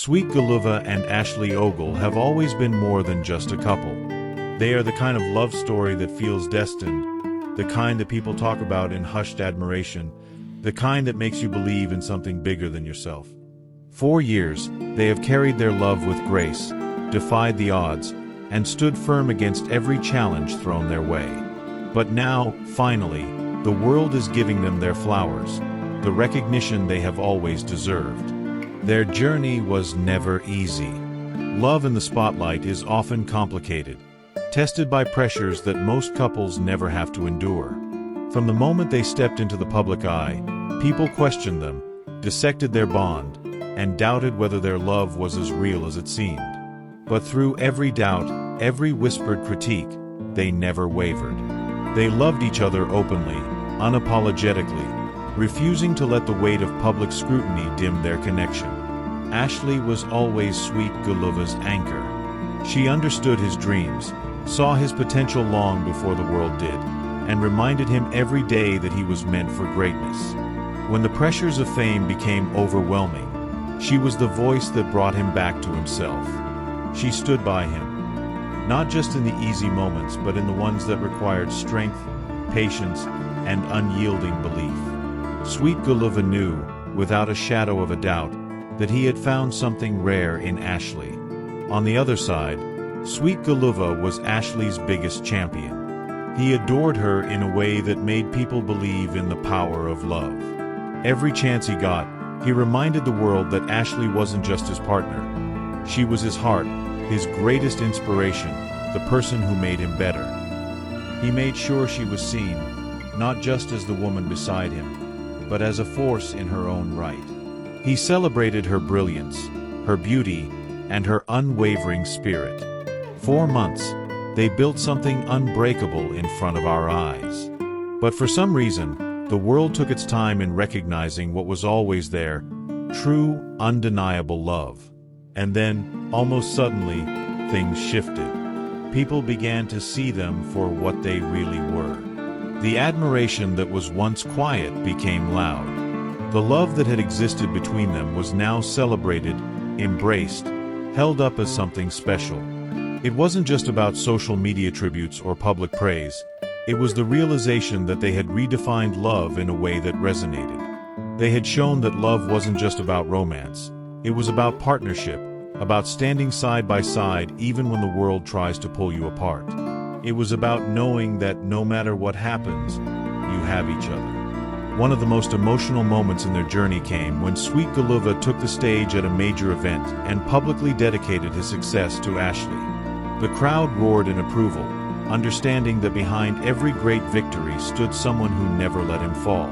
Sweet Guluva and Ashley Ogle have always been more than just a couple. They are the kind of love story that feels destined, the kind that people talk about in hushed admiration, the kind that makes you believe in something bigger than yourself. For years, they have carried their love with grace, defied the odds, and stood firm against every challenge thrown their way. But now, finally, the world is giving them their flowers, the recognition they have always deserved. Their journey was never easy. Love in the spotlight is often complicated, tested by pressures that most couples never have to endure. From the moment they stepped into the public eye, people questioned them, dissected their bond, and doubted whether their love was as real as it seemed. But through every doubt, every whispered critique, they never wavered. They loved each other openly, unapologetically, refusing to let the weight of public scrutiny dim their connection. Ashley was always Sweet Guluva's anchor. She understood his dreams, saw his potential long before the world did, and reminded him every day that he was meant for greatness. When the pressures of fame became overwhelming, she was the voice that brought him back to himself. She stood by him, not just in the easy moments, but in the ones that required strength, patience, and unyielding belief. Sweet Guluva knew, without a shadow of a doubt, that he had found something rare in Ashley. On the other side, Sweet Guluva was Ashley's biggest champion. He adored her in a way that made people believe in the power of love. Every chance he got, he reminded the world that Ashley wasn't just his partner. She was his heart, his greatest inspiration, the person who made him better. He made sure she was seen, not just as the woman beside him, but as a force in her own right. He celebrated her brilliance, her beauty, and her unwavering spirit. For months, they built something unbreakable in front of our eyes. But for some reason, the world took its time in recognizing what was always there, true, undeniable love. And then, almost suddenly, things shifted. People began to see them for what they really were. The admiration that was once quiet became loud. The love that had existed between them was now celebrated, embraced, held up as something special. It wasn't just about social media tributes or public praise. It was the realization that they had redefined love in a way that resonated. They had shown that love wasn't just about romance. It was about partnership, about standing side by side even when the world tries to pull you apart. It was about knowing that no matter what happens, you have each other. One of the most emotional moments in their journey came when Sweet Guluva took the stage at a major event and publicly dedicated his success to Ashley. The crowd roared in approval, understanding that behind every great victory stood someone who never let him fall.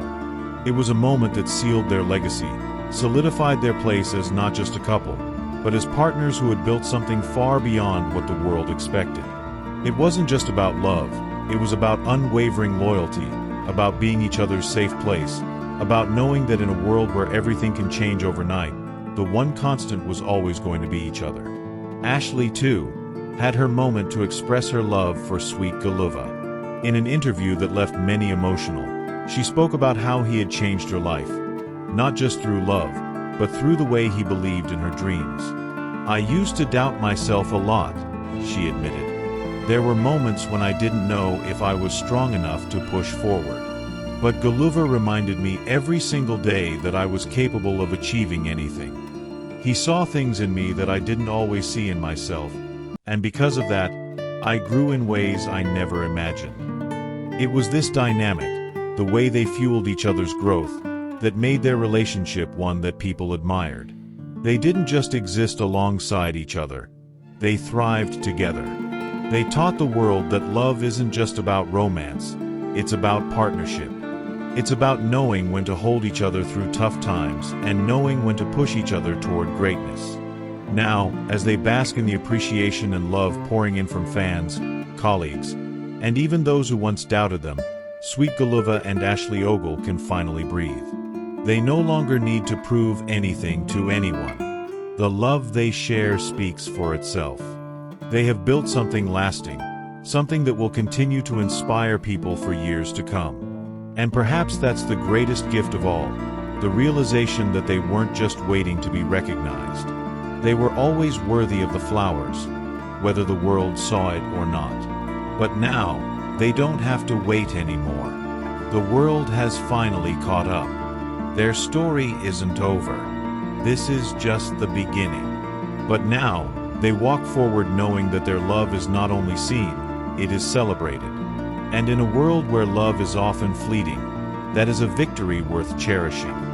It was a moment that sealed their legacy, solidified their place as not just a couple, but as partners who had built something far beyond what the world expected. It wasn't just about love, it was about unwavering loyalty, about being each other's safe place, about knowing that in a world where everything can change overnight, the one constant was always going to be each other. Ashley, too, had her moment to express her love for Sweet Guluva. In an interview that left many emotional, she spoke about how he had changed her life, not just through love, but through the way he believed in her dreams. "I used to doubt myself a lot," she admitted. "There were moments when I didn't know if I was strong enough to push forward. But Guluva reminded me every single day that I was capable of achieving anything. He saw things in me that I didn't always see in myself, and because of that, I grew in ways I never imagined." It was this dynamic, the way they fueled each other's growth, that made their relationship one that people admired. They didn't just exist alongside each other, they thrived together. They taught the world that love isn't just about romance, it's about partnership. It's about knowing when to hold each other through tough times and knowing when to push each other toward greatness. Now, as they bask in the appreciation and love pouring in from fans, colleagues, and even those who once doubted them, Sweet Guluva and Ashley Ogle can finally breathe. They no longer need to prove anything to anyone. The love they share speaks for itself. They have built something lasting, something that will continue to inspire people for years to come. And perhaps that's the greatest gift of all, the realization that they weren't just waiting to be recognized. They were always worthy of the flowers, whether the world saw it or not. But now, they don't have to wait anymore. The world has finally caught up. Their story isn't over. This is just the beginning. But now, they walk forward knowing that their love is not only seen, it is celebrated. And in a world where love is often fleeting, that is a victory worth cherishing.